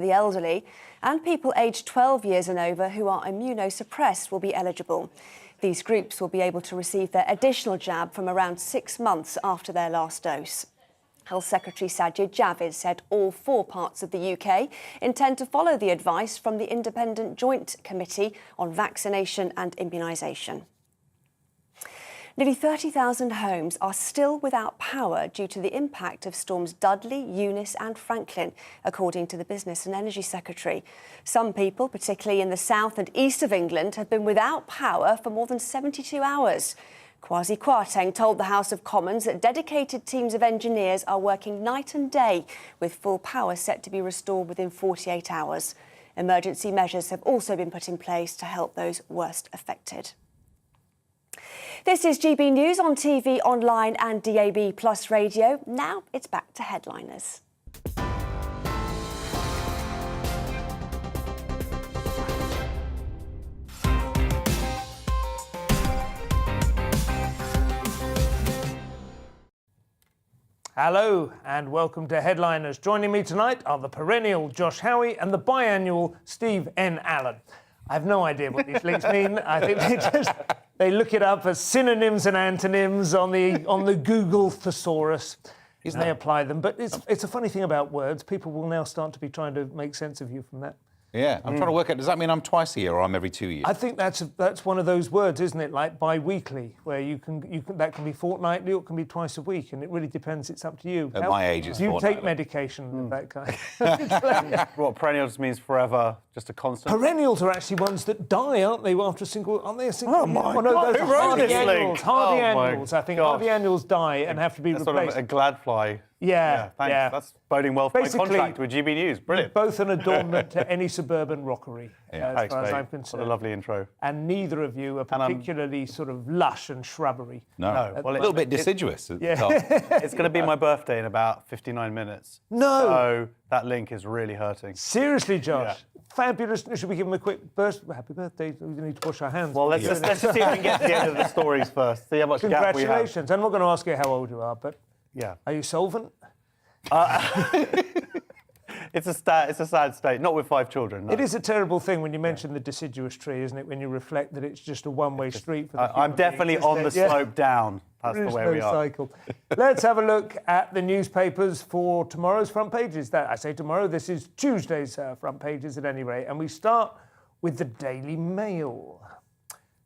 The elderly and people aged 12 years and over who are immunosuppressed will be eligible. These groups will be able to receive their additional jab from around 6 months after their last dose. Health Secretary Sajid Javid said all 4 parts of the UK intend to follow the advice from the Independent Joint Committee on Vaccination and Immunisation. Nearly 30,000 homes are still without power due to the impact of storms Dudley, Eunice and Franklin, according to the Business and Energy Secretary. Some people, particularly in the south and east of England, have been without power for more than 72 hours. Kwasi Kwarteng told the House of Commons that dedicated teams of engineers are working night and day, with full power set to be restored within 48 hours. Emergency measures have also been put in place to help those worst affected. This is GB News on TV, online and DAB+ radio. Now it's back to headliners. Hello and welcome to Headliners. Joining me tonight are the perennial Josh Howie and the biannual Steve N. Allen. I have no idea what these links mean. I think they look it up as synonyms and antonyms on the Google thesaurus. And they apply them. But it's a funny thing about words. People will now start to be trying to make sense of you from that. Yeah, I'm trying to work out, does that mean I'm twice a year or I'm every 2 years? I think that's one of those words, isn't it? Like bi-weekly, where you can that can be fortnightly or it can be twice a week, and it really depends. It's up to you. At my age, it's do you fortnightly. take medication of that kind? What, perennials means forever, just a constant? Perennials are actually ones that die, aren't they? After a single, aren't they a single? Oh my no, God, those who are wrote hardy this link? annuals. Hardy Oh my annuals. I think gosh. hardy annuals die and have to be It's replaced. sort of a gladfly. Yeah, Thanks. yeah. That's boding well for Basically, my contract with GB News. Brilliant. Both an adornment to any suburban rockery, as Thanks, far as mate. I'm concerned. What a lovely intro. And neither of you are particularly sort of lush and shrubbery. No. Well, a little bit deciduous. Yeah. It's going to be my birthday in about 59 minutes. No. So that link is really hurting. Seriously, Josh. Fabulous. Should we give him a quick burst? Happy birthday. We need to wash our hands. Well, let's just see if we can get to the end of the stories first. See how much gap we have. Congratulations. I'm not going to ask you how old you are, but Yeah. are you solvent? It's a sad state. Not with 5 children. No. It is a terrible thing when you mention the deciduous tree, isn't it? When you reflect that it's just a one-way street for the I'm human definitely beings, on the isn't it? slope down. That's There is the way no we are. cycle. Let's have a look at the newspapers for tomorrow's front pages. I say tomorrow, this is Tuesday's front pages at any rate. And we start with the Daily Mail.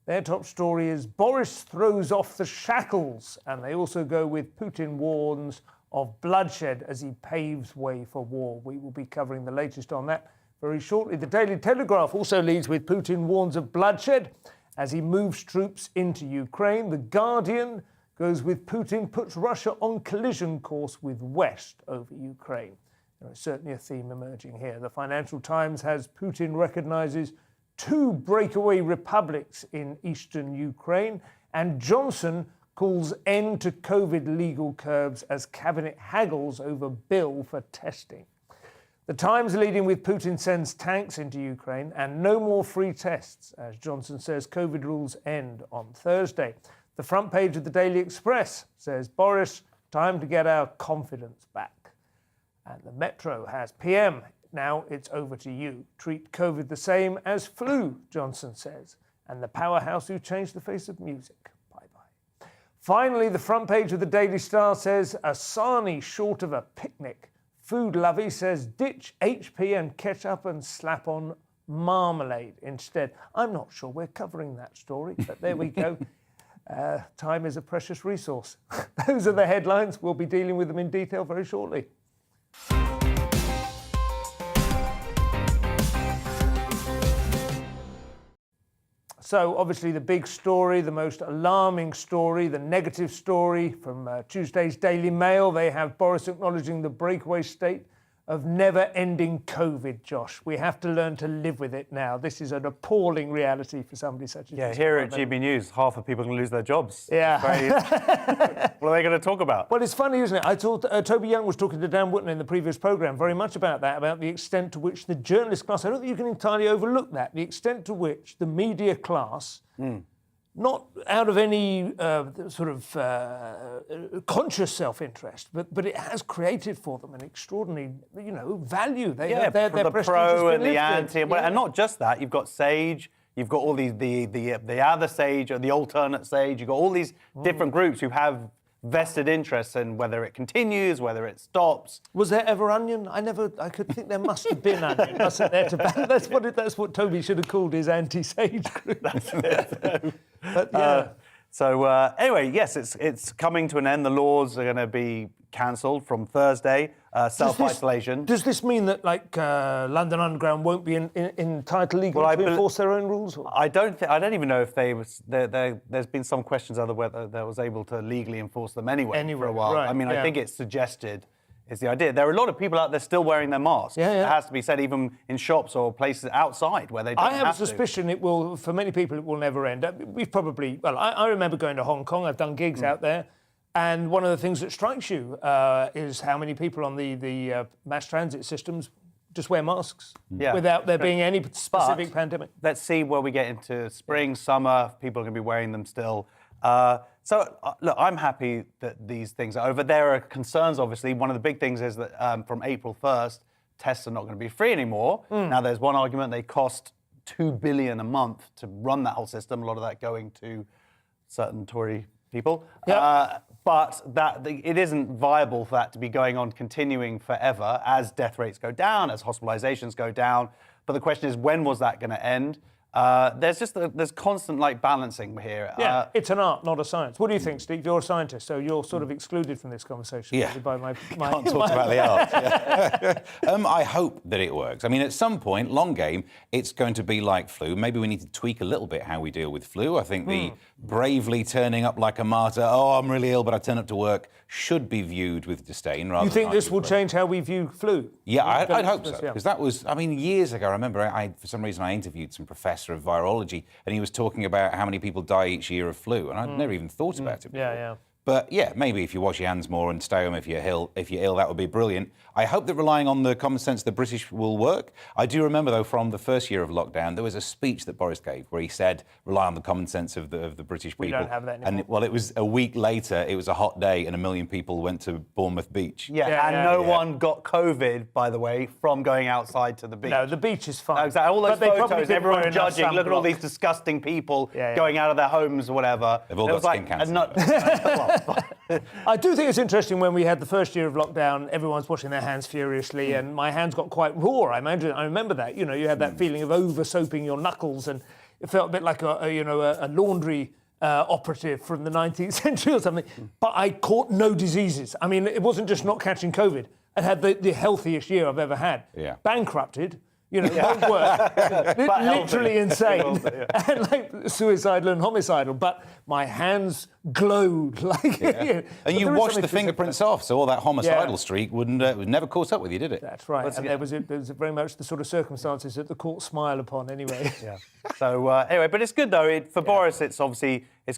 Their top story is Boris throws off the shackles. And they also go with Putin warns of bloodshed as he paves way for war. We will be covering the latest on that very shortly. The Daily Telegraph also leads with Putin warns of bloodshed as he moves troops into Ukraine. The Guardian goes with Putin puts Russia on collision course with West over Ukraine. There is certainly a theme emerging here. The Financial Times has Putin recognises 2 breakaway republics in eastern Ukraine, and Johnson calls end to COVID legal curbs as cabinet haggles over bill for testing. The Times leading with Putin sends tanks into Ukraine and no more free tests, as Johnson says COVID rules end on Thursday. The front page of the Daily Express says, Boris, time to get our confidence back. And the Metro has PM, now it's over to you. Treat COVID the same as flu, Johnson says. And the powerhouse who changed the face of music. Bye-bye. Finally, the front page of the Daily Star says, a sarnie short of a picnic. Food lovey says, ditch HP and ketchup and slap on marmalade instead. I'm not sure we're covering that story, but there we go. Time is a precious resource. Those are the headlines. We'll be dealing with them in detail very shortly. So, obviously, the big story, the most alarming story, the negative story from Tuesday's Daily Mail. They have Boris acknowledging the breakaway state of never-ending COVID, Josh. We have to learn to live with it now. This is an appalling reality for somebody such as this. Here at GB News, half of people are going to lose their jobs. Yeah. What are they going to talk about? Well, it's funny, isn't it? I thought Toby Young was talking to Dan Wootton in the previous programme very much about that, about the extent to which the journalist class, I don't think you can entirely overlook that, the extent to which the media class not out of any sort of conscious self-interest, but it has created for them an extraordinary, value. They have their the prestige has pro been and the lifted. anti, and not just that. You've got Sage. You've got all the other Sage or the alternate Sage. You've got all these different groups who have vested interests in whether it continues, whether it stops. Was there ever Onion? I could think there must have been Onion, mustn't there? That's what Toby should have called his anti-Sage group. That's it. But, yeah. Anyway, yes, it's coming to an end. The laws are going to be cancelled from Thursday. Self-isolation. Does this mean that, London Underground won't be entitled legally to enforce their own rules? Or? I don't even know if there's been some questions over whether they was able to legally enforce them anyway for a while. Right, I think it's suggested is the idea. There are a lot of people out there still wearing their masks. Yeah. It has to be said, even in shops or places outside where they don't I have a to. suspicion it will, for many people, it will never end. We've probably, I remember going to Hong Kong. I've done gigs out there. And one of the things that strikes you is how many people on the mass transit systems just wear masks without there being any specific pandemic. Let's see where we get into spring, summer. People are going to be wearing them still. Look, I'm happy that these things are over. There are concerns, obviously. One of the big things is that from April 1st, tests are not going to be free anymore. Now, there's one argument. They cost $2 billion a month to run that whole system, a lot of that going to certain Tory people. Yep. But it isn't viable for that to be going on, continuing forever as death rates go down, as hospitalizations go down. But the question is, when was that going to end? There's constant balancing here. Yeah, it's an art, not a science. What do you think, Steve? You're a scientist, so you're sort of excluded from this conversation. Yeah. By my Can't talk about the art. Yeah. I hope that it works. I mean, at some point, long game, it's going to be like flu. Maybe we need to tweak a little bit how we deal with flu. I think the bravely turning up like a martyr, I'm really ill, but I turn up to work, should be viewed with disdain. Rather you think than this will change how we view flu? Yeah, I'd hope so. Yeah. Because that was, years ago, I remember for some reason I interviewed some professor of virology and he was talking about how many people die each year of flu. And I'd never even thought about it before. Yeah. But yeah, maybe if you wash your hands more and stay home if you're ill, that would be brilliant. I hope that relying on the common sense of the British will work. I do remember, though, from the first year of lockdown, there was a speech that Boris gave where he said, rely on the common sense of the British people. We don't have that anymore. And, it was a week later, it was a hot day and 1 million people went to Bournemouth Beach. No one got COVID, by the way, from going outside to the beach. No, the beach is fine. No, exactly. All those photos, everyone judging, look at all sunblock. these disgusting people going out of their homes or whatever. They've all got skin cancer. I do think it's interesting when we had the first year of lockdown, everyone's washing their hands furiously and my hands got quite raw. I remember that. You had that feeling of over-soaping your knuckles and it felt a bit like a laundry operative from the 19th century or something. But I caught no diseases. I mean, it wasn't just not catching COVID. I had the healthiest year I've ever had. Yeah. Bankrupted. Won't work. Literally insane. And suicidal and homicidal. But my hands glowed And you washed the fingerprints off, so all that homicidal streak would never caught up with you, did it? That's right. And there was very much the sort of circumstances that the court smile upon anyway. Yeah. So anyway, but it's good though. For Boris, it's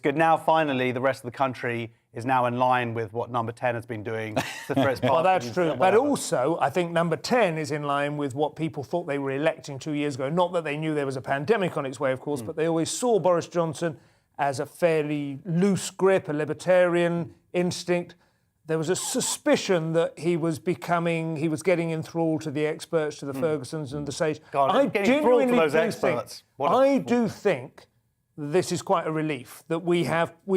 good. Now finally, the rest of the country is now in line with what Number 10 has been doing for its Well, that's true. But also, I think Number 10 is in line with what people thought they were electing 2 years ago. Not that they knew there was a pandemic on its way, of course, but they always saw Boris Johnson as a fairly loose grip, a libertarian instinct. There was a suspicion that he was getting enthralled to the experts, to the Fergusons and the Sage. I genuinely do think this is quite a relief that we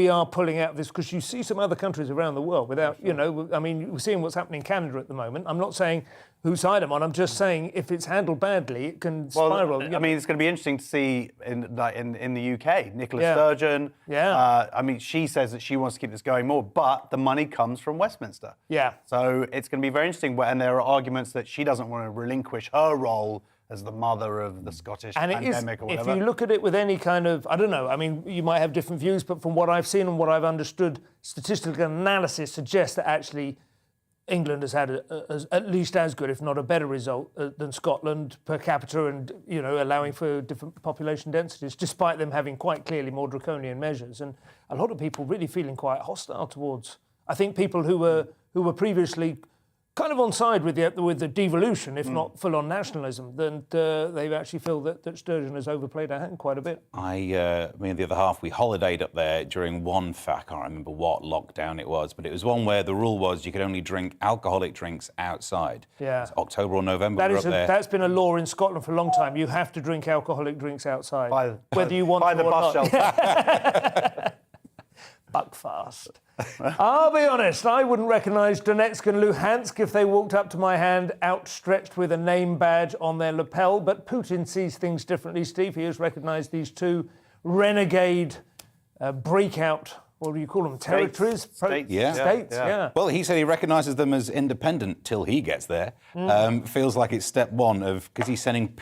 are pulling out of this, because you see some other countries around the world without, we're seeing what's happening in Canada at the moment. I'm not saying whose side I'm on. I'm just saying if it's handled badly, it can spiral. It's going to be interesting to see in the UK. Nicola Sturgeon. She says that she wants to keep this going more, but the money comes from Westminster. Yeah. So it's going to be very interesting. And there are arguments that she doesn't want to relinquish her role as the mother of the Scottish pandemic or whatever. If you look at it with any kind of, I don't know, you might have different views, but from what I've seen and what I've understood, statistical analysis suggests that actually England has had at least as good, if not a better result than Scotland per capita and, allowing for different population densities, despite them having quite clearly more draconian measures. And a lot of people really feeling quite hostile towards, I think, people who were previously kind of on side with the devolution, if not full-on nationalism, then they actually feel that Sturgeon has overplayed her hand quite a bit. Me and the other half, we holidayed up there during one, I can't remember what lockdown it was, but it was one where the rule was you could only drink alcoholic drinks outside. Yeah. It's October or November, we were up there. That's been a law in Scotland for a long time. You have to drink alcoholic drinks outside, whether you want by to the or bus not. shelter. Buckfast. I'll be honest, I wouldn't recognise Donetsk and Luhansk if they walked up to my hand outstretched with a name badge on their lapel, but Putin sees things differently, Steve. He has recognised these two renegade breakout, what do you call them, territories? States. States, yeah. Well, he said he recognises them as independent till he gets there. Feels like it's step one of, because he's sending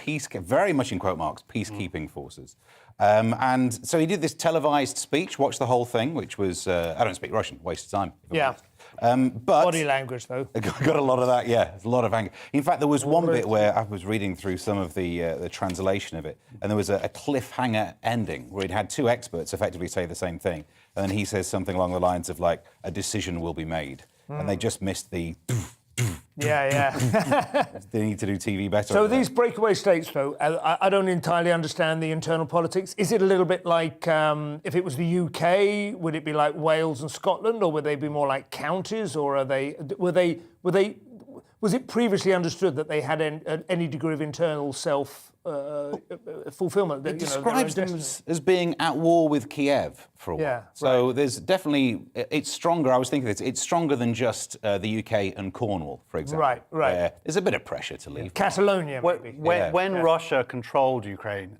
very much in quote marks, peacekeeping forces. And so he did this televised speech, watched the whole thing, which was, I don't speak Russian, waste of time. Yeah. But Body language, though. Got a lot of that, yeah. There's a lot of anger. In fact, there was one bit where I was reading through some of the translation of it, and there was a cliffhanger ending where he'd had two experts effectively say the same thing. And then he says something along the lines of, like, a decision will be made. And they just missed the... Yeah. They need to do TV better. So these breakaway states, though, I don't entirely understand the internal politics. Is it a little bit like if it was the UK? Would it be like Wales and Scotland, or would they be more like counties, or was it previously understood that they had any degree of internal self-fulfillment? It describes them as being at war with Kiev for a while. Yeah, so there's definitely, it's stronger, I was thinking it's stronger than just the UK and Cornwall, for example. Right. Where there's a bit of pressure to leave. Catalonia, maybe. When Russia controlled Ukraine,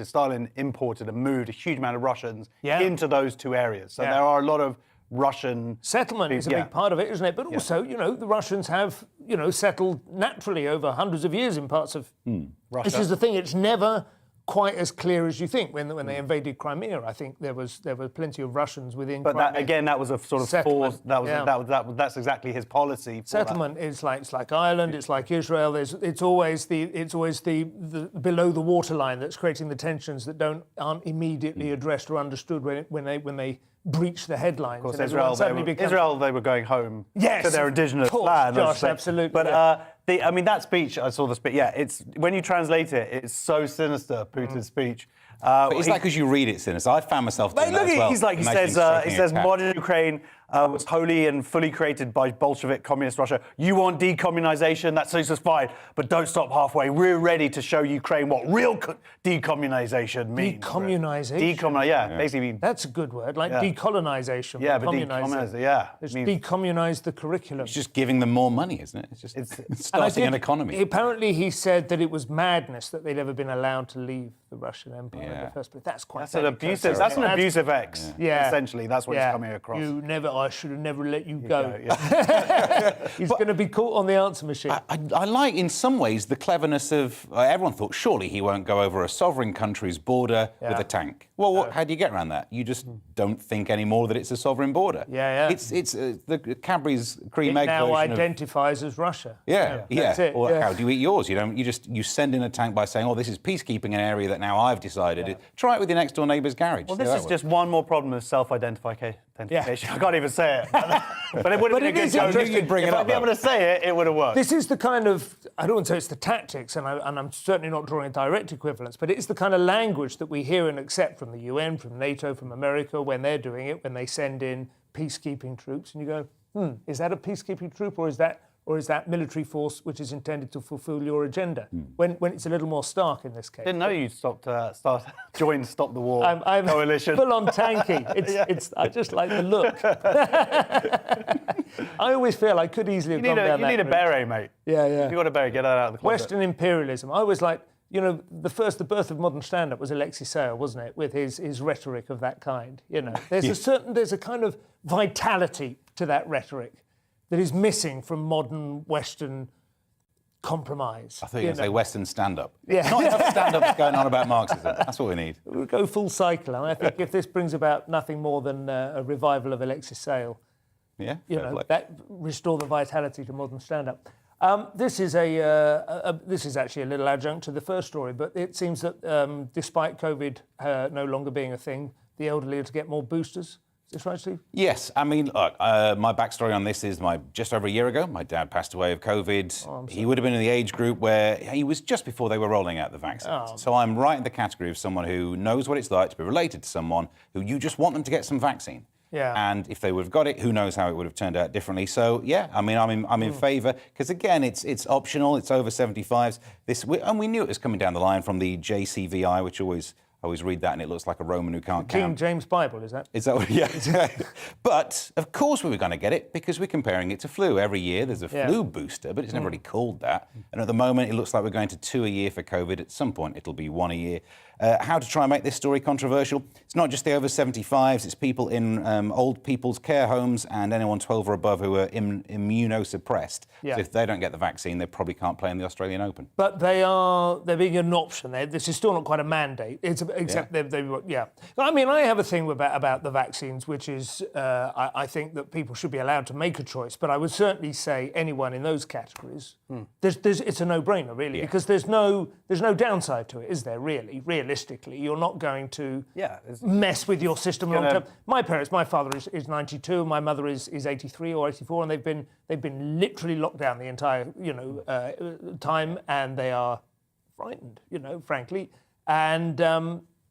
Stalin imported and moved a huge amount of Russians into those two areas. So there are a lot of Russian... Settlement is a big part of it, isn't it? But also, the Russians have, settled naturally over hundreds of years in parts of Russia. This is the thing, it's never quite as clear as you think. When they invaded Crimea, I think there was plenty of Russians within Crimea. But that was a sort of force. That's exactly his policy. Settlement is like Ireland. It's like Israel. It's always the below the waterline that's creating the tensions that aren't immediately addressed or understood when they breach the headlines. Of course, Israel, they were going home to their indigenous land. Josh, absolutely. But that speech, I saw the speech. Yeah, it's when you translate it, it's so sinister. Putin's speech. But is that because you read it sinister? I found myself doing that as well. He says modern Ukraine was wholly and fully created by Bolshevik communist Russia. You want decommunization? That suits us fine, but don't stop halfway. We're ready to show Ukraine what real decommunization means. Decommunization? Basically. That's a good word, like decolonization. Yeah, but decommunize, It's decommunize the curriculum. It's just giving them more money, isn't it? It's just starting an economy. Apparently he said that it was madness that they'd ever been allowed to leave the Russian Empire in the first place. That's an abusive ex. Yeah. Essentially, that's what he's coming across. I should have never let you go. He's going to be caught on the answer machine. I like, in some ways, the cleverness of... everyone thought, surely he won't go over a sovereign country's border with a tank. Well, how do you get around that? You just don't think anymore that it's a sovereign border. It's the Cadbury's cream egg version now identifies as Russia. That's it. Or how do you eat yours? You send in a tank by saying, this is peacekeeping an area that now I've decided. Try it with your next door neighbour's garage. Well, this is just one more problem of self-identification. I can't even say it. But it would have been a good joke. If I'd be able to say it, it would have worked. This is the kind of, I don't want to say it's the tactics, and I'm certainly not drawing a direct equivalence, but it's the kind of language that we hear and accept from the UN, from NATO, from America, when they're doing it, when they send in peacekeeping troops, and you go, is that a peacekeeping troop, or is that military force which is intended to fulfil your agenda? When it's a little more stark in this case. Didn't know you joined Stop the War I'm coalition. Full on tanky. I just like the look. I always feel I could easily have gone down that route. You need a beret, mate. Yeah. If you've got a beret, get that out of the closet. Western imperialism. I always like, the birth of modern stand-up was Alexei Sayle, wasn't it? With his rhetoric of that kind. There's a kind of vitality to that rhetoric that is missing from modern Western compromise. I thought you were going to say Western stand-up. Yeah. Not enough stand-ups going on about Marxism. That's what we need. We'll go full cycle, and I think if this brings about nothing more than a revival of Alexis Sayle, that restore the vitality to modern stand-up. This is actually a little adjunct to the first story, but it seems that despite COVID no longer being a thing, the elderly are to get more boosters. Is this right, Steve? Yes. I mean, look, my backstory on this is just over a year ago, my dad passed away of COVID. He would have been in the age group where he was just before they were rolling out the vaccines. So I'm right in the category of someone who knows what it's like to be related to someone who you just want them to get some vaccine. Yeah. And if they would have got it, who knows how it would have turned out differently. So, yeah, I mean, I'm in favour because, again, it's optional. It's over 75s. And we knew it was coming down the line from the JCVI, which I always read that and it looks like a Roman who can't count. King James Bible, is that? Is that what? Yeah. But, of course, we were going to get it because we're comparing it to flu. Every year there's a flu booster, but it's never really called that. And at the moment, it looks like we're going to 2 a year for COVID. At some point, it'll be 1 a year. How to try and make this story controversial? It's not just the over 75s, it's people in old people's care homes and anyone 12 or above who are immunosuppressed. Yeah. So if they don't get the vaccine, they probably can't play in the Australian Open. But they're being an option. This is still not quite a mandate. Except yeah. I mean, I have a thing about the vaccines, which is I think that people should be allowed to make a choice. But I would certainly say anyone in those categories, it's a no-brainer, really, because there's no downside to it, is there? Really, realistically, you're not going to mess with your system long term. My father is 92, and my mother is 83 or 84, and they've been literally locked down the entire time, and they are frightened, frankly,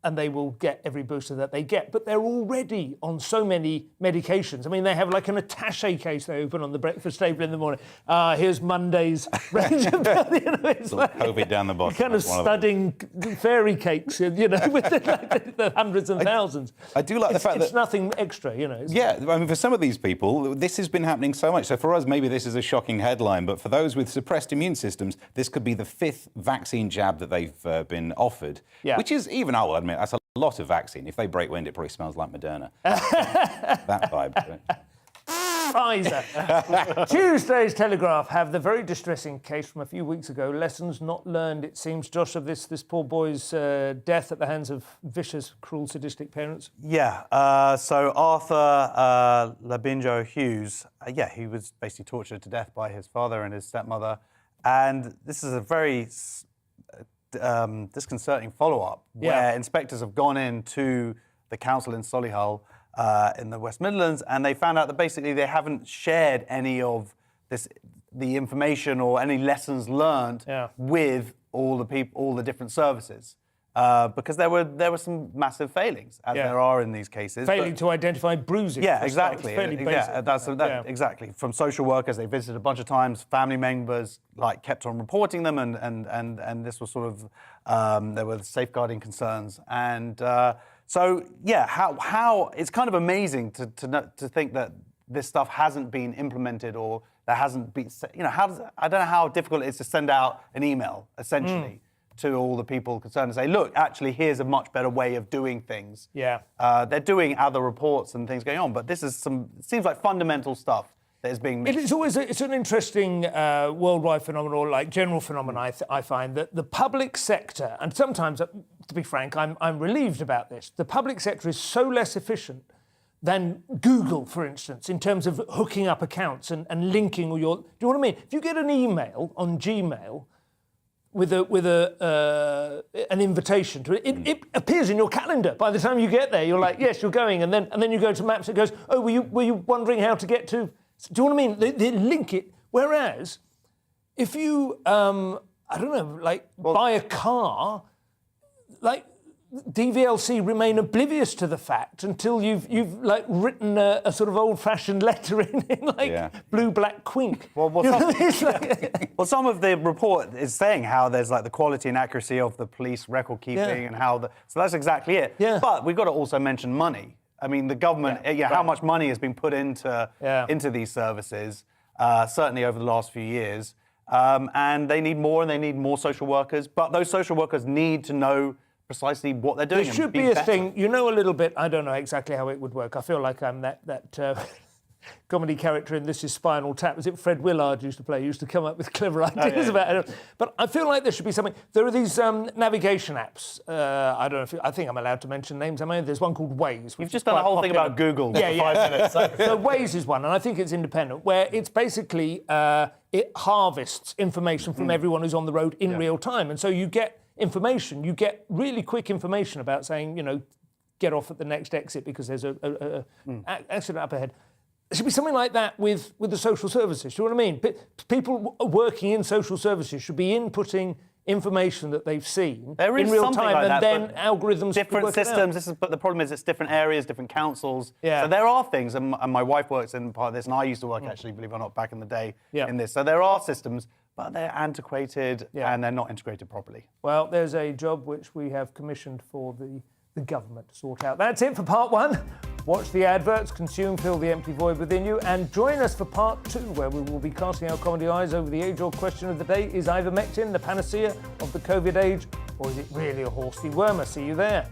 and they will get every booster that they get. But they're already on so many medications. I mean, they have like an attaché case they open on the breakfast table in the morning. Here's Monday's range of it's like COVID down the bottom. Kind of studying fairy cakes, with the hundreds and thousands. I do like the fact that... It's nothing extra, Yeah, I mean, for some of these people, this has been happening so much. So for us, maybe this is a shocking headline, but for those with suppressed immune systems, this could be the 5th vaccine jab that they've been offered, which is, even I will admit, that's a lot of vaccine. If they break wind, it probably smells like Moderna. That vibe. Pfizer. Tuesday's Telegraph have the very distressing case from a few weeks ago. Lessons not learned, it seems, Josh, of this poor boy's death at the hands of vicious, cruel, sadistic parents. Yeah. So Arthur Labinjo Hughes, he was basically tortured to death by his father and his stepmother. And this is a very disconcerting follow-up where inspectors have gone into the council in Solihull in the West Midlands, and they found out that basically they haven't shared any of the information or any lessons learned with all the different services. Because there were some massive failings, as there are in these cases. Failing to identify bruising. Yeah, exactly. Fairly basic. Exactly. From social workers, they visited a bunch of times. Family members kept on reporting them, and this was sort of there were safeguarding concerns. And how it's kind of amazing to think that this stuff hasn't been implemented or there hasn't been. I don't know how difficult it is to send out an email essentially. To all the people concerned and say, look, actually, here's a much better way of doing things. Yeah. They're doing other reports and things going on, but this is it seems like fundamental stuff that is being missed. It's an interesting worldwide phenomenon, or like general phenomenon, I find, that the public sector, and sometimes, to be frank, I'm relieved about this, the public sector is so less efficient than Google, for instance, in terms of hooking up accounts and linking all your... Do you know what I mean? If you get an email on Gmail... with an invitation to it. It appears in your calendar. By the time you get there, you're like, yes, you're going, and then you go to Maps. It goes, oh, were you wondering how to get to? Do you know what I mean? They link it. Whereas, if you buy a car, DVLC remain oblivious to the fact until you've written a sort of old-fashioned letter in blue black quink. Well, some of the report is saying how there's the quality and accuracy of the police record keeping and how so that's exactly it. Yeah. But we've got to also mention money. I mean, the government, how much money has been put into these services, certainly over the last few years, and they need more, and they need more social workers. But those social workers need to know precisely what they're doing. There should be a thing, a little bit, I don't know exactly how it would work. I feel like I'm that comedy character in This Is Spinal Tap. Was it Fred Willard used to come up with clever ideas about it. But I feel like there should be something. There are these navigation apps. I don't know I think I'm allowed to mention names, am I? There's one called Waze. You've just done a whole thing about Google for 5 minutes. So Waze is one, and I think it's independent, where it's basically, it harvests information from everyone who's on the road in real time. And so you get information, you get really quick information about saying, get off at the next exit because there's a accident up ahead. There should be something like that with the social services. Do you know what I mean? People working in social services should be inputting information that they've seen in real time, like and that, then algorithms. Different systems. But the problem is, it's different areas, different councils. Yeah. So there are things, and my wife works in part of this, and I used to work actually, believe it or not, back in the day in this. So there are systems, but they're antiquated and they're not integrated properly. Well, there's a job which we have commissioned for the government to sort out. That's it for part 1. Watch the adverts, consume, fill the empty void within you, and join us for part 2, where we will be casting our comedy eyes over the age-old question of the day: is ivermectin the panacea of the COVID age, or is it really a horse dewormer? See you there.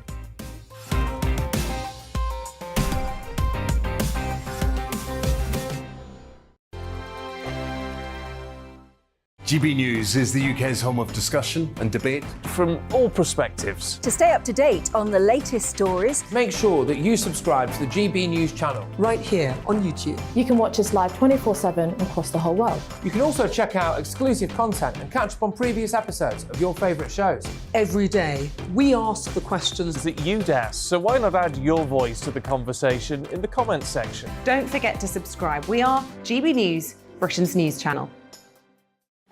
GB News is the UK's home of discussion and debate from all perspectives. To stay up to date on the latest stories, make sure that you subscribe to the GB News channel right here on YouTube. You can watch us live 24/7 across the whole world. You can also check out exclusive content and catch up on previous episodes of your favourite shows. Every day, we ask the questions that you'd ask, so why not add your voice to the conversation in the comments section? Don't forget to subscribe. We are GB News, Britain's news channel.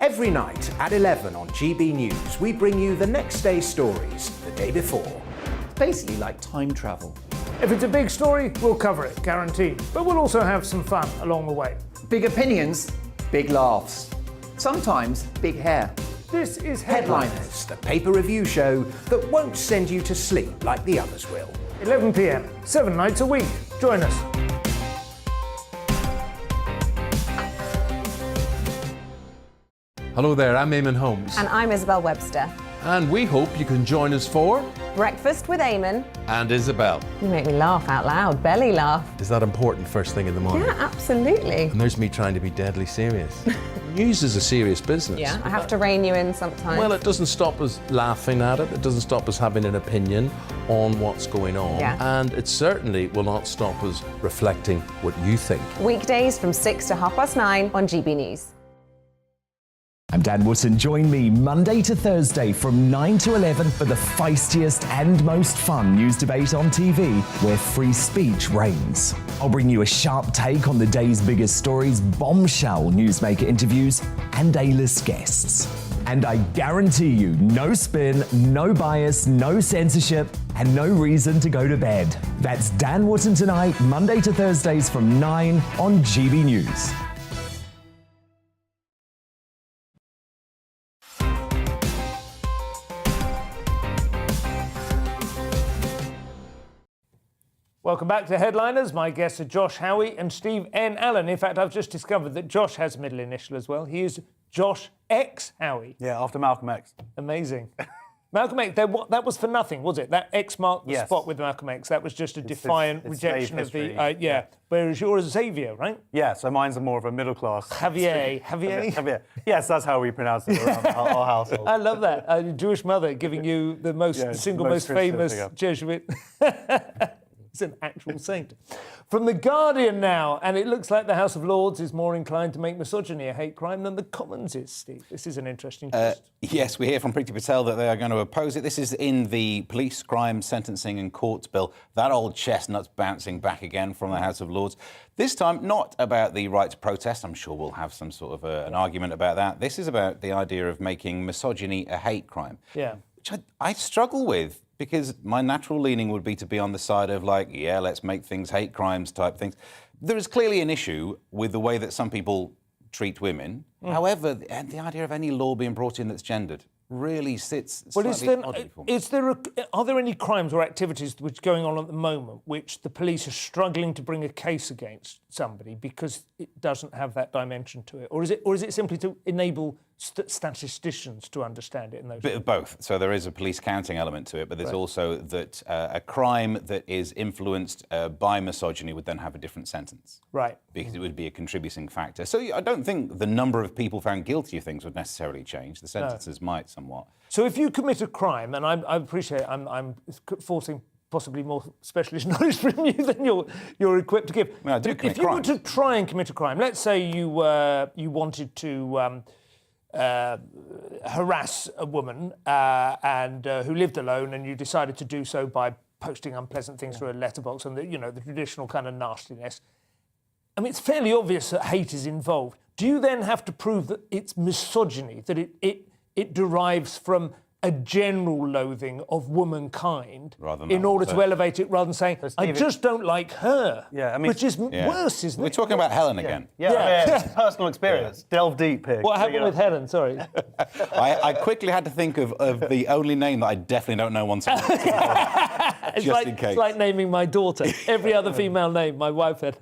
Every night at 11 on GB News, we bring you the next day's stories the day before. It's basically like time travel. If it's a big story, we'll cover it, guaranteed. But we'll also have some fun along the way. Big opinions, big laughs. Sometimes big hair. This is Headliners, the paper review show that won't send you to sleep like the others will. 11 p.m, 7 nights a week. Join us. Hello there, I'm Eamon Holmes. And I'm Isabel Webster. And we hope you can join us for Breakfast with Eamon. And Isabel. You make me laugh out loud, belly laugh. Is that important first thing in the morning? Yeah, absolutely. And there's me trying to be deadly serious. News is a serious business. Yeah, I have to rein you in sometimes. Well, it doesn't stop us laughing at it. It doesn't stop us having an opinion on what's going on. Yeah. And it certainly will not stop us reflecting what you think. Weekdays from 6 to 9:30 on GB News. I'm Dan Wootton. Join me Monday to Thursday from 9 to 11 for the feistiest and most fun news debate on TV, where free speech reigns. I'll bring you a sharp take on the day's biggest stories, bombshell newsmaker interviews, and A-list guests. And I guarantee you, no spin, no bias, no censorship, and no reason to go to bed. That's Dan Wootton Tonight, Monday to Thursdays from 9 on GB News. Welcome back to Headliners. My guests are Josh Howie and Steve N. Allen. In fact, I've just discovered that Josh has a middle initial as well. He is Josh X Howie. Yeah, after Malcolm X. Amazing. Malcolm X, that was for nothing, was it? That X marked the spot with Malcolm X. That was just a defiant rejection of the... Whereas yours is Xavier, right? Yeah, so mine's more of a middle class. Javier. Javier. Yes, that's how we pronounce it around our household. I love that. A Jewish mother giving you the single most famous Jesuit... It's an actual saint. From The Guardian now, and it looks like the House of Lords is more inclined to make misogyny a hate crime than the Commons is, Steve. This is an interesting twist. Yes, we hear from Priti Patel that they are going to oppose it. This is in the Police, Crime, Sentencing and Courts Bill. That old chestnut's bouncing back again from the House of Lords. This time, not about the right to protest. I'm sure we'll have some sort of an argument about that. This is about the idea of making misogyny a hate crime. Yeah. Which I struggle with, because my natural leaning would be to be on the side of let's make things hate crimes type things. There is clearly an issue with the way that some people treat women. However, the idea of any law being brought in that's gendered really sits slightly oddly for me. Are there any crimes or activities which are going on at the moment which the police are struggling to bring a case against somebody because it doesn't have that dimension to it? Or is it simply to enable statisticians to understand it in those bit of both. So there is a police counting element to it, but there's also that a crime that is influenced by misogyny would then have a different sentence. Right. Because it would be a contributing factor. So I don't think the number of people found guilty of things would necessarily change. The sentences might somewhat. So if you commit a crime, and I appreciate I'm forcing possibly more specialist knowledge from you than you're equipped to give. I mean, I do commit If you were to try and commit a crime, let's say you wanted to harass a woman and who lived alone, and you decided to do so by posting unpleasant things through a letterbox and the traditional kind of nastiness. I mean, it's fairly obvious that hate is involved. Do you then have to prove that it's misogyny, that it derives from a general loathing of womankind in order to elevate it, rather than saying, I just don't like her, which is worse, isn't it? We're talking about Helen again. Yeah. Personal experience. Delve deep here. What happened with Helen? Sorry. I quickly had to think of the only name that I definitely don't know once. It's like naming my daughter. Every other female name my wife had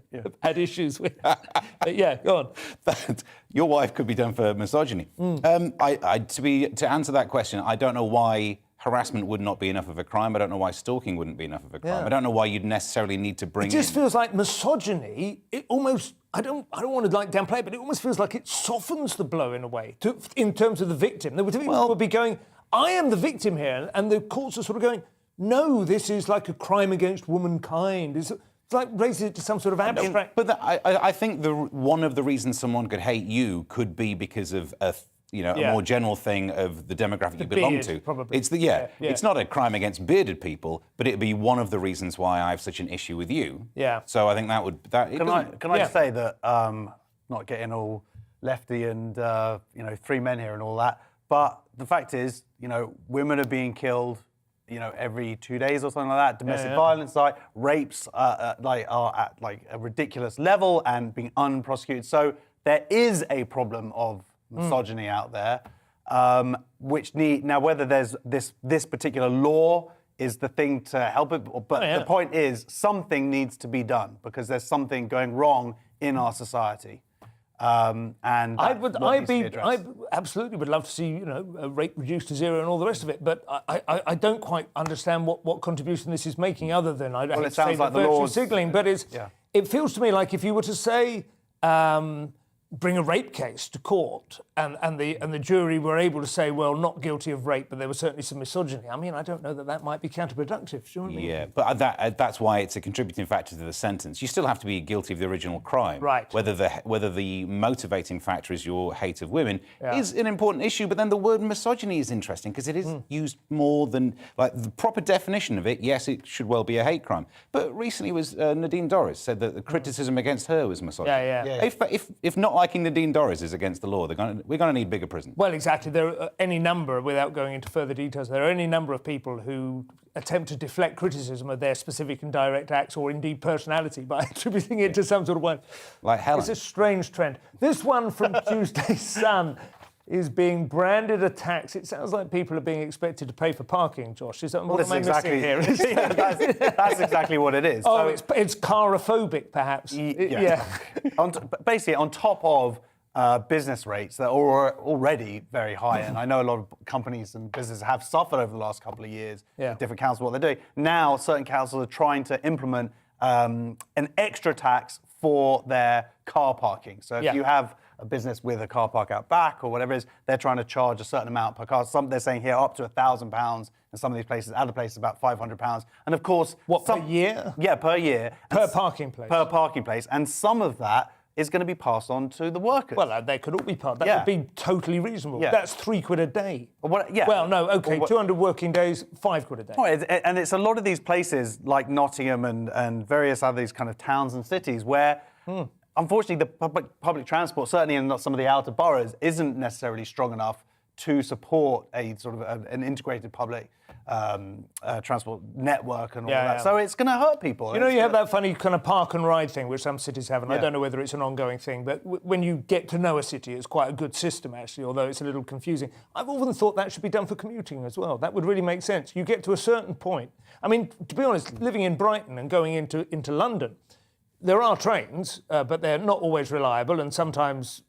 issues with. But yeah, go on. Your wife could be done for misogyny. To answer that question, I don't know why harassment would not be enough of a crime. I don't know why stalking wouldn't be enough of a crime. I don't know why you'd necessarily need to bring. It just feels like misogyny. It almost. I don't want to downplay it, but it almost feels like it softens the blow in a way in terms of the victim. There would people would be going, I am the victim here, and the courts are sort of going, no, this is like a crime against womankind. It's like raising it to some sort of abstract. But I think one of the reasons someone could hate you could be because of a more general thing of the demographic you belong to. Probably. It's it's not a crime against bearded people, but it'd be one of the reasons why I have such an issue with you. Yeah. So I think Can I say that not getting all lefty and three men here and all that, but the fact is, women are being killed every 2 days or something like that. Domestic violence, rapes, are at a ridiculous level and being unprosecuted. So there is a problem of misogyny out there, whether there's this particular law is the thing to help it, but the point is something needs to be done because there's something going wrong in our society. And I absolutely would love to see rape reduced to zero and all the rest of it, but I don't quite understand what contribution this is making other than it sounds like the laws signalling. But it feels to me like if you were to say bring a rape case to court and the jury were able to say, well, not guilty of rape, but there was certainly some misogyny. I mean, I don't know that might be counterproductive. Do you know what I mean? Yeah, but that's why it's a contributing factor to the sentence. You still have to be guilty of the original crime. Right. Whether the motivating factor is your hate of women is an important issue, but then the word misogyny is interesting because it is used more than, the proper definition of it, yes, it should well be a hate crime. But recently was Nadine Dorries said that the criticism against her was misogyny. Yeah. If not liking Nadine Dorries is against the law, we're going to need bigger prison. Well, exactly. There are any number, without going into further details, there are any number of people who attempt to deflect criticism of their specific and direct acts or indeed personality by attributing it to some sort of one. Like Helen. It's a strange trend. This one from Tuesday's Sun is being branded a tax. It sounds like people are being expected to pay for parking, Josh. Is that what am I missing here? That's exactly what it is. Oh, so, it's carophobic, perhaps. Basically, on top of business rates that are already very high, and I know a lot of companies and businesses have suffered over the last couple of years, different councils, what they're doing. Now, certain councils are trying to implement an extra tax for their car parking. So if you have a business with a car park out back or whatever it is, they're trying to charge a certain amount per car. They're saying here up to £1,000 in some of these places, other places about £500. And of course... per year? Yeah, per year. Per parking place? Per parking place. And some of that is going to be passed on to the workers. Well, they could all be part. That would be totally reasonable. Yeah. That's £3 a day. Well, no, OK, 200 working days, £5 a day. Right, and it's a lot of these places like Nottingham and various other these kind of towns and cities where... Unfortunately, the public transport, certainly in some of the outer boroughs, isn't necessarily strong enough to support a sort of an integrated public transport network and all that. So it's going to hurt people. You have that funny kind of park and ride thing, which some cities have, and I don't know whether it's an ongoing thing, but when you get to know a city, it's quite a good system, actually, although it's a little confusing. I've often thought that should be done for commuting as well. That would really make sense. You get to a certain point. I mean, to be honest, living in Brighton and going into London, there are trains, but they're not always reliable, and sometimes,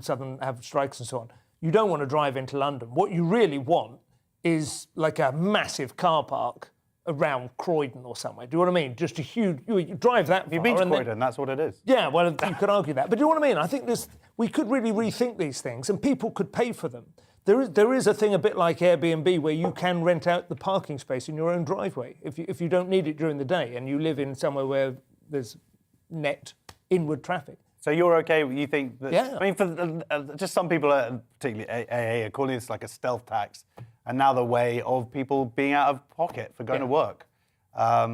Southern have strikes and so on. You don't want to drive into London. What you really want is like a massive car park around Croydon or somewhere. Do you know what I mean? Just a huge... You drive that far. You've been to Croydon, that's what it is. Yeah, well, you could argue that. But do you know what I mean? I think we could really rethink these things, and people could pay for them. There is a thing a bit like Airbnb where you can rent out the parking space in your own driveway if you don't need it during the day and you live in somewhere where there's net inward traffic. So you're okay? You think that? Yeah. I mean, for just some people, particularly AA, are calling this like a stealth tax, and now the way of people being out of pocket for going to work. I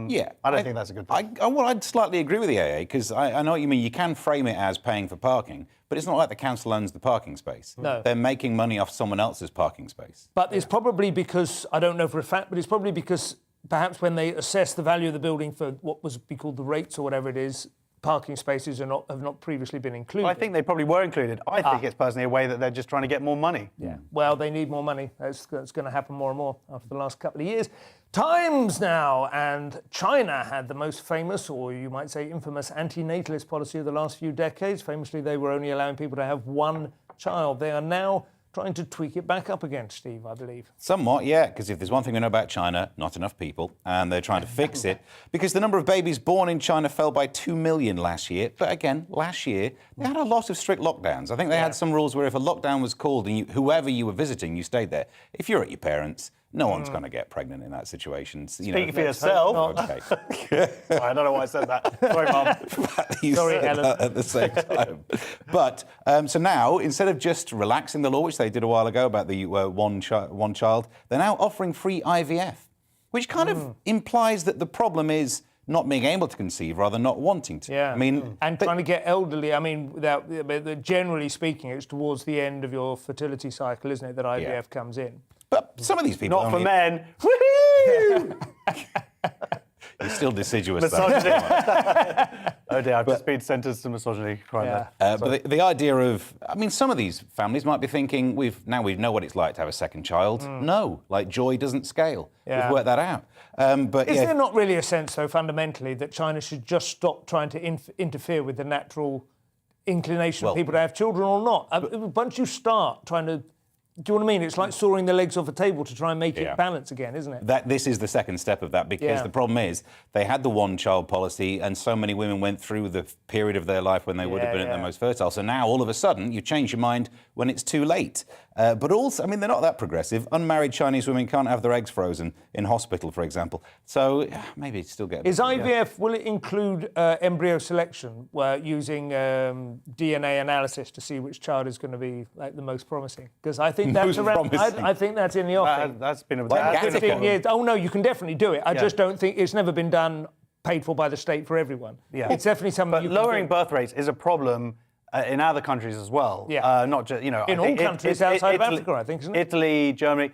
don't think that's a good thing. I'd slightly agree with the AA, because I know what you mean. You can frame it as paying for parking, but it's not like the council owns the parking space. No. They're making money off someone else's parking space. But it's probably because, I don't know for a fact, but it's probably because perhaps when they assess the value of the building for what was be called the rates or whatever it is, parking spaces have not previously been included. I think they probably were included. I think it's personally a way that they're just trying to get more money. Yeah. Well, they need more money. That's going to happen more and more after the last couple of years. Times now, and China had the most famous, or you might say infamous, anti-natalist policy of the last few decades. Famously, they were only allowing people to have one child. They are now trying to tweak it back up again, Steve, I believe. Somewhat, yeah, because if there's one thing we know about China, not enough people, and they're trying to fix it, because the number of babies born in China fell by 2 million last year. But again, last year, they had a lot of strict lockdowns. I think they had some rules where if a lockdown was called and whoever you were visiting, you stayed there. If you're at your parents', no one's going to get pregnant in that situation. Speak for yourself. Okay. Sorry, I don't know why I said that. Sorry, Mum. Sorry, Helen. At the same time. But, so now, instead of just relaxing the law, which they did a while ago about the one child, they're now offering free IVF, which kind of implies that the problem is not being able to conceive, rather not wanting to. Yeah. I mean, and trying to get elderly. I mean, generally speaking, it's towards the end of your fertility cycle, isn't it, that IVF comes in? But some of these people... Not for men. Woohoo! You're still deciduous, misogyny. Oh dear, I've just been sentenced to misogyny. But the idea of... I mean, some of these families might be thinking, we know what it's like to have a second child. No, like joy doesn't scale. We've worked that out. But is there not really a sense, though, fundamentally, that China should just stop trying to interfere with the natural inclination of people to have children or not? Once you start trying to... Do you know what I mean? It's like sawing the legs off a table to try and make it balance again, isn't it? This is the second step of that, because the problem is they had the one-child policy and so many women went through the period of their life when they would have been at their most fertile. So now, all of a sudden, you change your mind when it's too late. But also, I mean, they're not that progressive. Unmarried Chinese women can't have their eggs frozen in hospital, for example. So maybe it's still get... Is IVF, will it include embryo selection, where using DNA analysis to see which child is going to be like the most promising? Because I think that's around... I think that's in the offing. That's been... Like 15 years. Oh, no, you can definitely do it. I just don't think... It's never been done, paid for by the state for everyone. Yeah. It's definitely something But lowering birth rates is a problem in other countries as well. Yeah. Not just, in all countries outside of Africa, I think, isn't it? Italy, Germany.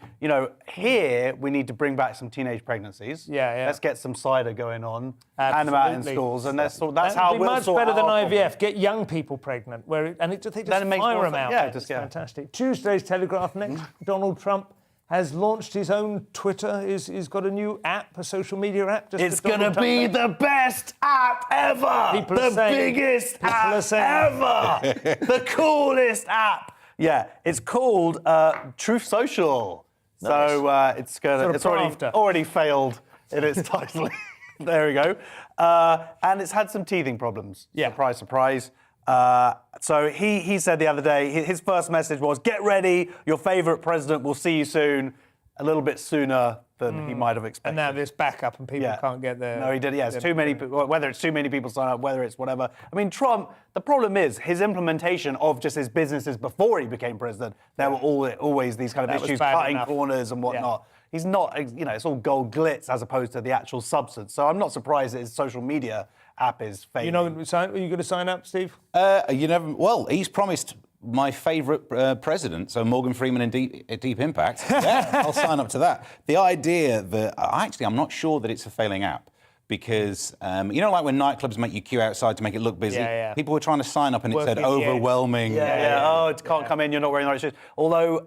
Here we need to bring back some teenage pregnancies. Yeah. Let's get some cider going on. Absolutely. Hand them out in schools, and that's how we'll much sort better than out IVF. Get young people pregnant, they just fire them out. Yeah, fantastic. Tuesday's Telegraph next. Donald Trump has launched his own Twitter. He's got a new app, a social media app. It's going to be the best app ever. The biggest app ever. The coolest app. Yeah, it's called Truth Social. Nice. So it's already failed in its title. There we go. And it's had some teething problems. Yeah. Surprise, surprise. So he said the other day, his first message was, get ready, your favourite president will see you soon, a little bit sooner than he might have expected. And now there's backup and people can't get there. No, he did, it's too many people, whether it's too many people sign up, whether it's whatever. I mean, Trump, the problem is his implementation of just his businesses before he became president, there were always these kind of issues, cutting corners and whatnot. He's not, it's all gold glitz as opposed to the actual substance. So I'm not surprised that his social media app is failing. Are you going to sign up, Steve? Well, he's promised my favourite president, so Morgan Freeman in Deep Impact. Yeah, I'll sign up to that. The idea that... I'm not sure that it's a failing app. Because, like when nightclubs make you queue outside to make it look busy? People were trying to sign up and it said overwhelming. Oh, it can't come in, you're not wearing the right shoes. Although,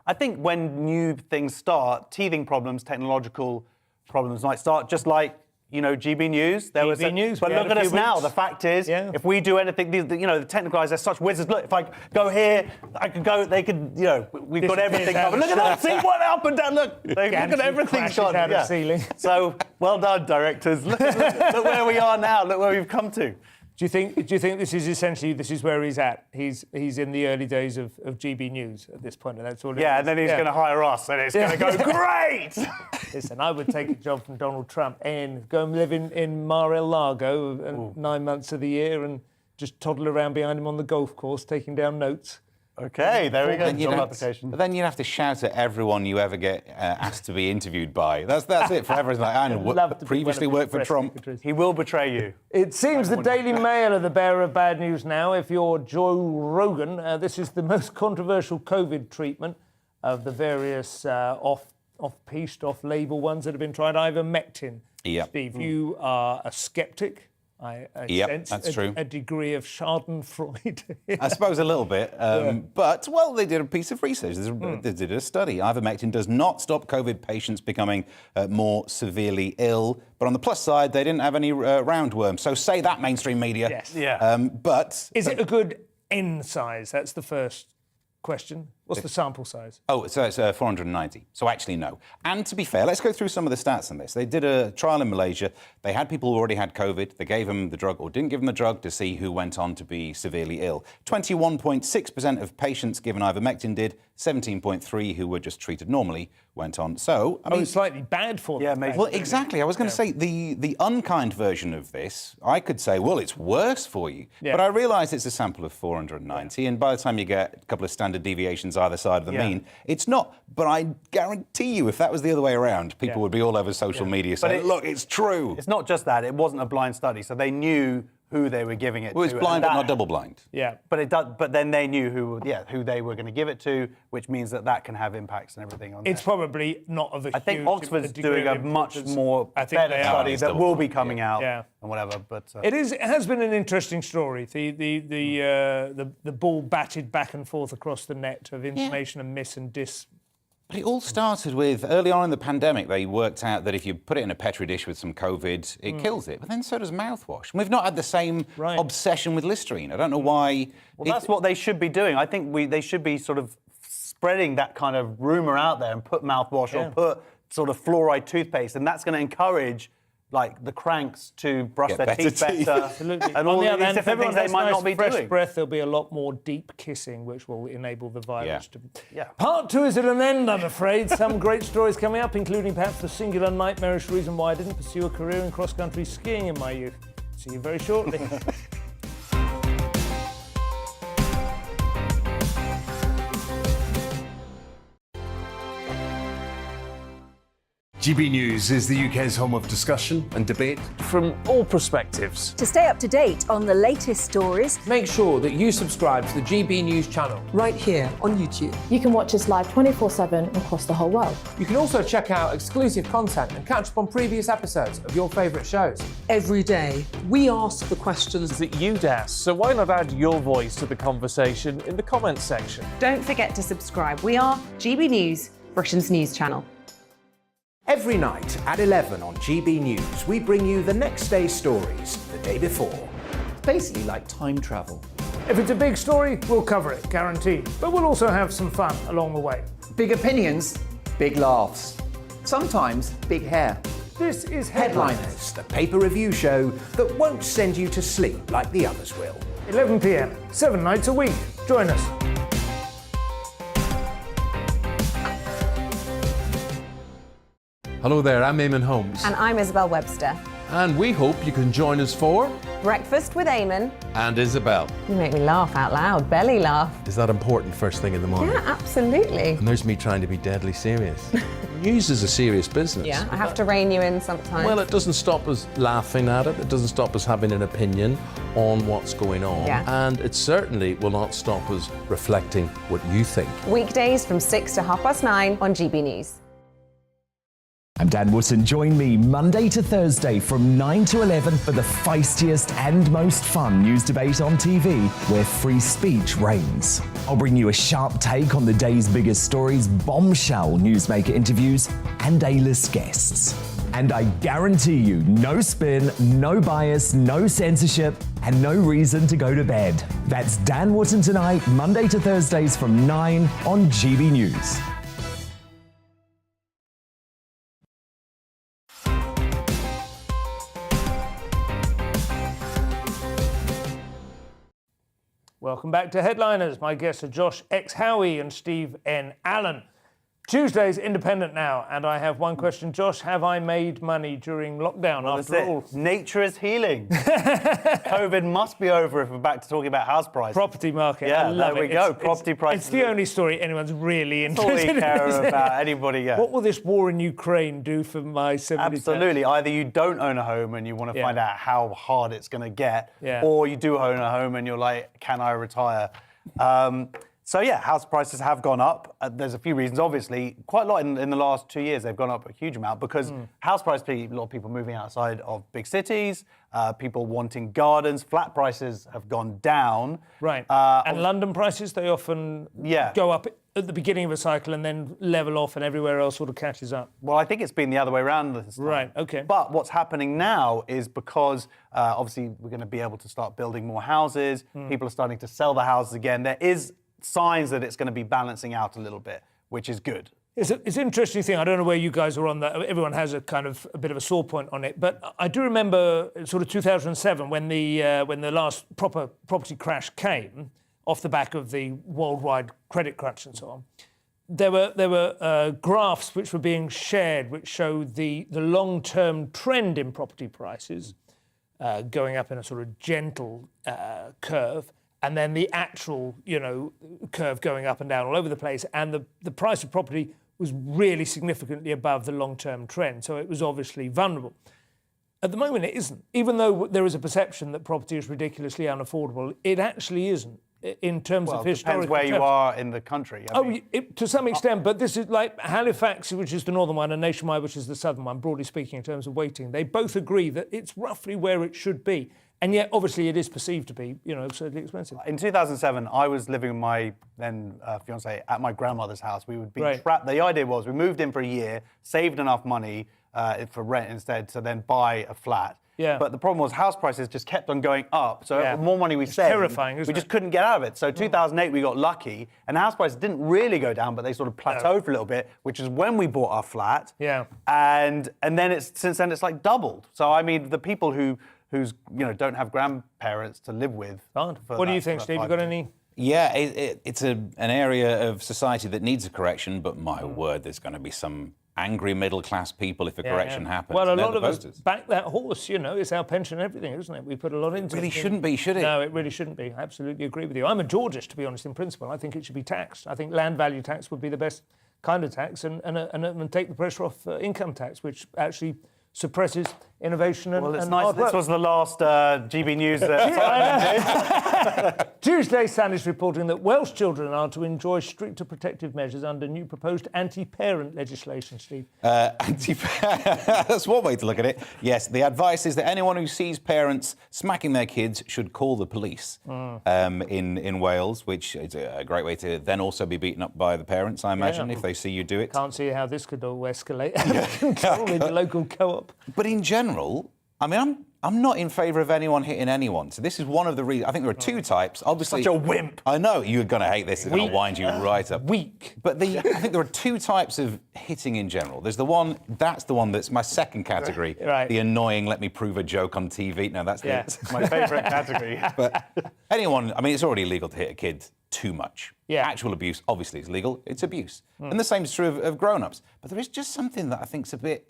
I think when new things start, teething problems, technological problems might start, just like, GBNews. News. But look at us now. The fact is, if we do anything, the technical guys, they're such wizards. Look, if I go here, I could go, they could, we've got everything covered. Look at that, see what up and down, look at everything gone. Out of ceiling. So, well done, directors. Look where we are now, look where we've come to. Do you think this is where he's at? He's in the early days of GBNews at this point, and that's all. And then he's going to hire us, and it's going to go great. Listen, I would take a job from Donald Trump and go and live in Mar-a-Lago 9 months of the year and just toddle around behind him on the golf course, taking down notes. Okay, there we go. Then you'd Job have application. But then you'd have to shout at everyone you ever get asked to be interviewed by. That's it for everyone. Like, I previously worked for Trump. He will betray you. It seems the Daily Mail are the bearer of bad news now. If you're Joe Rogan, this is the most controversial COVID treatment of the various off-piste, off-label ones that have been tried. Ivermectin. Yep. Steve, you are a skeptic. I sense that's true. A degree of Schadenfreude. I suppose a little bit. But, well, they did a piece of research. They did a study. Ivermectin does not stop COVID patients becoming more severely ill. But on the plus side, they didn't have any roundworms. So say that, mainstream media. Yes. Yeah. But... Is it a good N size? That's the first question. What's the sample size? Oh, so it's 490. So actually, no. And to be fair, let's go through some of the stats on this. They did a trial in Malaysia. They had people who already had COVID. They gave them the drug or didn't give them the drug to see who went on to be severely ill. 21.6% of patients given ivermectin did. 17.3% who were just treated normally went on. So, I mean, slightly bad for them. Yeah, maybe. Well, exactly. I was going to say the unkind version of this, I could say, well, it's worse for you. Yeah. But I realise it's a sample of 490, and by the time you get a couple of standard deviations either side of the mean, it's not. But I guarantee you, if that was the other way around, people would be all over social media saying, look, it's true. It's not just that. It wasn't a blind study, so they knew who they were giving it to. Well, it's blind but not double blind. Yeah. But it does. But then they knew who they were going to give it to, which means that can have impacts and everything on. It's probably not of a I think huge Oxford's degree doing a of much importance. more I think better they are. study that will be coming out Yeah. and whatever. But It has been an interesting story. The ball batted back and forth across the net of information and miss and dis. But it all started with, early on in the pandemic, they worked out that if you put it in a Petri dish with some COVID, it kills it. But then so does mouthwash. And we've not had the same obsession with Listerine. I don't know why. Well, that's what they should be doing. I think they should be sort of spreading that kind of rumour out there and put mouthwash or put sort of fluoride toothpaste, and that's going to encourage like the cranks to brush their teeth better. Absolutely. And all these different things they might not be fresh doing. breath, there'll be a lot more deep kissing, which will enable the virus to... Yeah. Part 2 is at an end, I'm afraid. Some great stories coming up, including perhaps the singular nightmarish reason why I didn't pursue a career in cross-country skiing in my youth. See you very shortly. GB News is the UK's home of discussion and debate from all perspectives. To stay up to date on the latest stories, Make sure that you subscribe to the GB News channel right here on YouTube. You can watch us live 24/7 across the whole world. You can also check out exclusive content and catch up on previous episodes of your favourite shows. Every day, we ask the questions that you'd ask, so why not add your voice to the conversation in the comments section? Don't forget to subscribe. We are GB News, Britain's news channel. Every night at 11 on GB News, we bring you the next day's stories the day before. Basically like time travel. If it's a big story, we'll cover it, guaranteed. But we'll also have some fun along the way. Big opinions, big laughs. Sometimes big hair. This is Headliners, the paper review show that won't send you to sleep like the others will. 11 p.m, 7 nights a week. Join us. Hello there, I'm Eamon Holmes. And I'm Isabel Webster. And we hope you can join us for... Breakfast with Eamon. And Isabel. You make me laugh out loud, belly laugh. Is that important first thing in the morning? Yeah, absolutely. And there's me trying to be deadly serious. News is a serious business. Yeah, I have to rein you in sometimes. Well, it doesn't stop us laughing at it. It doesn't stop us having an opinion on what's going on. Yeah. And it certainly will not stop us reflecting what you think. Weekdays from 6 to 9:30 on GB News. I'm Dan Wootton. Join me Monday to Thursday from 9 to 11 for the feistiest and most fun news debate on TV, where free speech reigns. I'll bring you a sharp take on the day's biggest stories, bombshell newsmaker interviews, and A-list guests. And I guarantee you, no spin, no bias, no censorship, and no reason to go to bed. That's Dan Wootton Tonight, Monday to Thursdays from 9 on GB News. Welcome back to Headliners. My guests are Josh X. Howie and Steve N. Allen. Tuesday's Independent now, and I have one question. Josh, have I made money during lockdown after all? Nature is healing. COVID must be over if we're back to talking about house prices. Property market, yeah, I love there we it. go. Property prices. It's the only story anyone's really That's all interested we in. care about, anybody, yeah. What will this war in Ukraine do for my 70? Absolutely. Either you don't own a home and you want to find out how hard it's going to get, or you do own a home and you're like, can I retire? So yeah, house prices have gone up. There's a few reasons, obviously. Quite a lot in the last 2 years, they've gone up a huge amount because house prices, a lot of people moving outside of big cities, people wanting gardens, flat prices have gone down. Right. And London prices, they often go up at the beginning of a cycle and then level off and everywhere else sort of catches up. Well, I think it's been the other way around this time. Right, okay. But what's happening now is because obviously we're going to be able to start building more houses, people are starting to sell the houses again. There is signs that it's going to be balancing out a little bit, which is good. It's an interesting thing. I don't know where you guys are on that. Everyone has a kind of a bit of a sore point on it. But I do remember sort of 2007 when the last proper property crash came off the back of the worldwide credit crunch and so on. There were graphs which were being shared which showed the long-term trend in property prices going up in a sort of gentle curve. And then the actual, curve going up and down all over the place. And the price of property was really significantly above the long-term trend. So it was obviously vulnerable. At the moment, it isn't. Even though there is a perception that property is ridiculously unaffordable, it actually isn't in terms of historical depends where you are in the country. To some extent, but this is like Halifax, which is the northern one, and Nationwide, which is the southern one, broadly speaking, in terms of weighting. They both agree that it's roughly where it should be. And yet, obviously, it is perceived to be, absurdly expensive. In 2007, I was living with my then fiancée at my grandmother's house. We would be Right. trapped. The idea was we moved in for a year, saved enough money for rent instead to then buy a flat. Yeah. But the problem was house prices just kept on going up. So the more money we saved, terrifying, isn't we just couldn't get out of it. So 2008, we got lucky, and house prices didn't really go down, but they sort of plateaued for a little bit, which is when we bought our flat. Yeah. And then since then it's like doubled. So I mean, the people who don't have grandparents to live with. What do you think, Steve? You got any? Yeah, it's an area of society that needs a correction, but my word, there's going to be some angry middle-class people if a correction happens. Well, a and they're lot the of us voters. back that horse, it's our pension and everything, isn't it? We put a lot into it. Really shouldn't be, should it? No, it really shouldn't be. I absolutely agree with you. I'm a Georgist, to be honest, in principle. I think it should be taxed. I think land value tax would be the best kind of tax and take the pressure off income tax, which actually suppresses innovation and it's and nice. hard This work. was the last GB News Tuesday, Sun is reporting that Welsh children are to enjoy stricter protective measures under new proposed anti-parent legislation, Steve. That's one way to look at it. Yes, the advice is that anyone who sees parents smacking their kids should call the police in Wales, which is a great way to then also be beaten up by the parents, I imagine, if they see you do it. Can't see how this could all escalate control in the local co-op. But in general, I mean, I'm not in favour of anyone hitting anyone. So this is one of the reasons. I think there are two types. Obviously, Such a wimp. I know you're going to hate this. It's going to wind you right up. Weak. But I think there are two types of hitting in general. There's the one that's my second category. Right. The annoying, let me prove a joke on TV. No, that's my favourite category. But anyone, I mean, it's already illegal to hit a kid too much. Yeah. Actual abuse, obviously, is legal. It's abuse. And the same is true of grown-ups. But there is just something that I think is a bit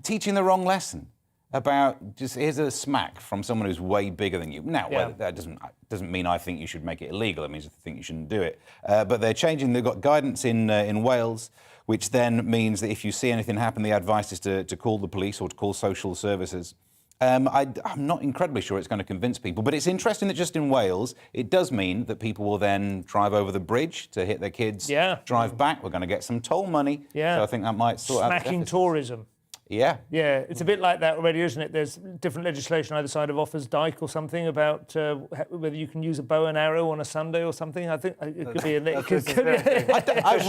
teaching the wrong lesson about just here's a smack from someone who's way bigger than you. Now, that doesn't mean I think you should make it illegal. It means I think you shouldn't do it. But they're changing. They've got guidance in Wales, which then means that if you see anything happen, the advice is to call the police or to call social services. I'm not incredibly sure it's going to convince people, but it's interesting that just in Wales, it does mean that people will then drive over the bridge to hit their kids, drive back. We're going to get some toll money. Yeah. So I think that might sort out the Smacking deficits. tourism. Yeah. Yeah, it's a bit like that already, isn't it? There's different legislation either side of Offers Dyke or something about whether you can use a bow and arrow on a Sunday or something. I think it could be I'm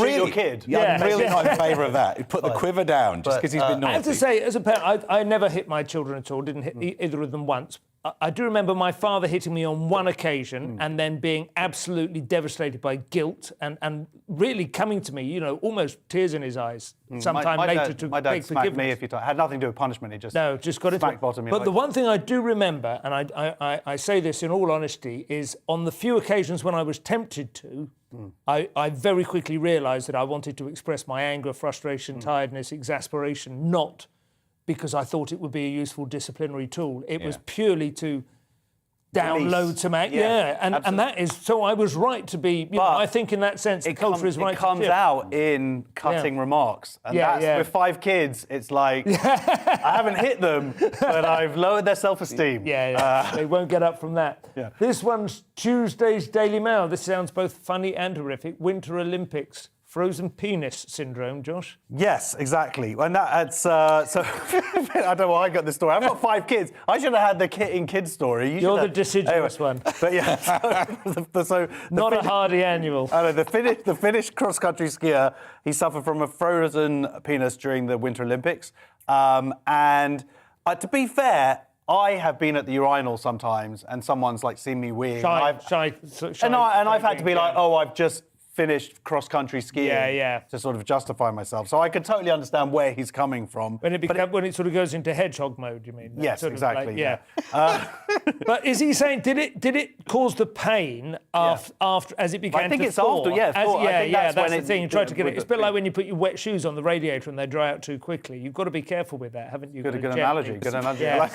really not in favour of that. Put the quiver down just because he's been naughty. I have to say, as a parent, I never hit my children at all, didn't hit either of them once. I do remember my father hitting me on one occasion and then being absolutely devastated by guilt and really coming to me, almost tears in his eyes sometime later to my dad beg smacked forgiveness. me a few times. Had nothing to do with punishment. He just got into smack bottom me. But the one thing I do remember, and I say this in all honesty, is on the few occasions when I was tempted to, I very quickly realised that I wanted to express my anger, frustration, tiredness, exasperation, not because I thought it would be a useful disciplinary tool. It was purely to download some act. And that is, so I was right to be, I think in that sense, the culture is right. It comes out in cutting remarks. And with 5 kids, it's like, I haven't hit them, but I've lowered their self-esteem. They won't get up from that. This one's Tuesday's Daily Mail. This sounds both funny and horrific. Winter Olympics. Frozen penis syndrome, Josh? Yes, exactly. And that's, so, I don't know why I got this story. I've got 5 kids. I should have had the kids story. You're the deciduous one. But yeah, not a hardy annual. I know, the Finnish cross-country skier, he suffered from a frozen penis during the Winter Olympics. And to be fair, I have been at the urinal sometimes and someone's like seen me weeing. And I've had to be like, oh, I've just finished cross-country skiing to sort of justify myself. So I can totally understand where he's coming from. When it sort of goes into hedgehog mode, you mean? Yes, exactly. But is he saying, did it cause the pain after as it began to I think it's thaw? after, that's the thing. You try to get it. It's a bit like when you put your wet shoes on the radiator and they dry out too quickly. You've got to be careful with that, haven't you? Good analogy. Yeah.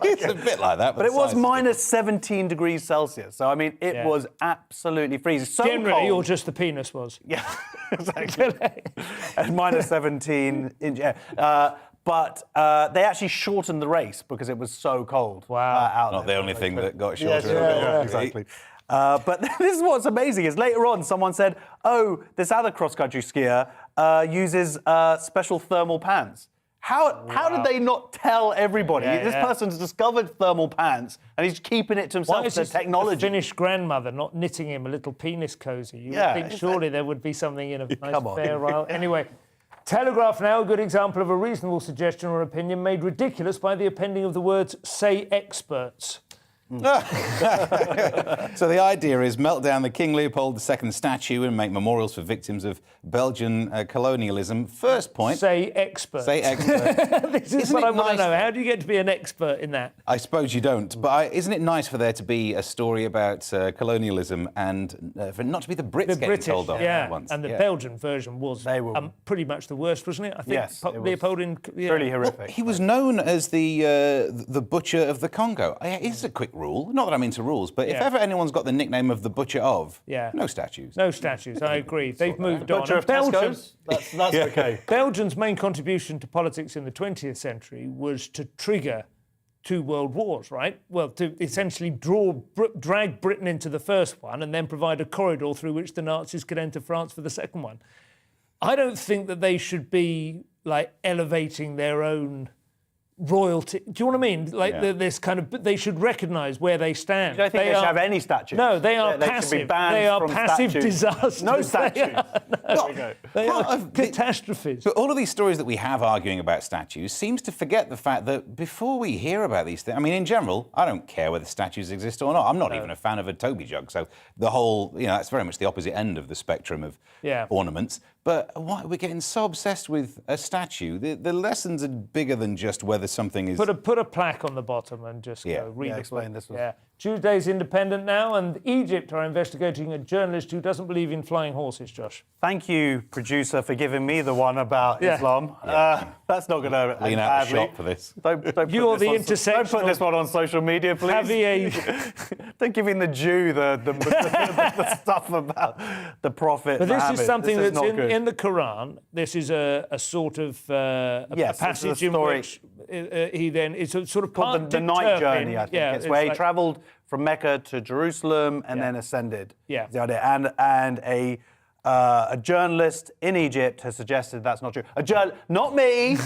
It's a bit like that. But it was minus 17 degrees Celsius. So, I mean, it was absolutely freezing. So generally, cold. or just the penis was. Yeah, exactly. And minus 17 inch. But they actually shortened the race because it was so cold. Wow. Not the only thing that got shorter. Exactly. But this is what's amazing is later on someone said, oh, this other cross-country skier uses special thermal pants. How did they not tell everybody? This person's discovered thermal pants and he's keeping it to himself. Why is the technology. The Finnish grandmother not knitting him a little penis cozy? You would think surely there would be something in a nice fair while. Anyway, Telegraph now, a good example of a reasonable suggestion or opinion made ridiculous by the appending of the words "say experts." So the idea is melt down the King Leopold II statue and make memorials for victims of Belgian colonialism. First point. Say expert. Say expert. This is what I want to know. How do you get to be an expert in that? I suppose you don't. But isn't it nice for there to be a story about colonialism and for not to be the Brits getting told off once? And the Belgian version was pretty much the worst, wasn't it? I think yes, Leopold in... Really horrific. Well, he was known as the butcher of the Congo. It's a quick rule. Not that I'm into rules, but if ever anyone's got the nickname of the butcher of, no statues. No statues, I agree. They've moved on. Butcher of Tesco's? That's okay. Belgium's main contribution to politics in the 20th century was to trigger 2 world wars, right? Well, to essentially drag Britain into the first one and then provide a corridor through which the Nazis could enter France for the second one. I don't think that they should be, like, elevating their own royalty. Do you know what I mean? Like this kind of, they should recognise where they stand. You don't think they should have any statues? No, they are they passive. Should be banned they are from passive statues. disasters. No statues. They are catastrophes. But all of these stories that we have arguing about statues seems to forget the fact that before we hear about these things, I mean, in general, I don't care whether statues exist or not. I'm not even a fan of a Toby jug. So the whole, that's very much the opposite end of the spectrum of ornaments. But why we're getting so obsessed with a statue? The lessons are bigger than just whether something is... Put a plaque on the bottom and just go read it. Explain this one. Yeah. Tuesday's Independent now, and Egypt are investigating a journalist who doesn't believe in flying horses, Josh. Thank you, producer, for giving me the one about Islam. That's not going to lean out the shop for this. Don't You're the intersectional... Don't put this one on social media, please. Don't give in the Jew the stuff about the Prophet. But this Muhammad. is something this that's in the Quran. This is a sort of a passage in which he then... It's a sort of called the Night Journey, I think. It's where he travelled from Mecca to Jerusalem and then ascended. Yeah. The idea. And a journalist in Egypt has suggested that's not true. Not me,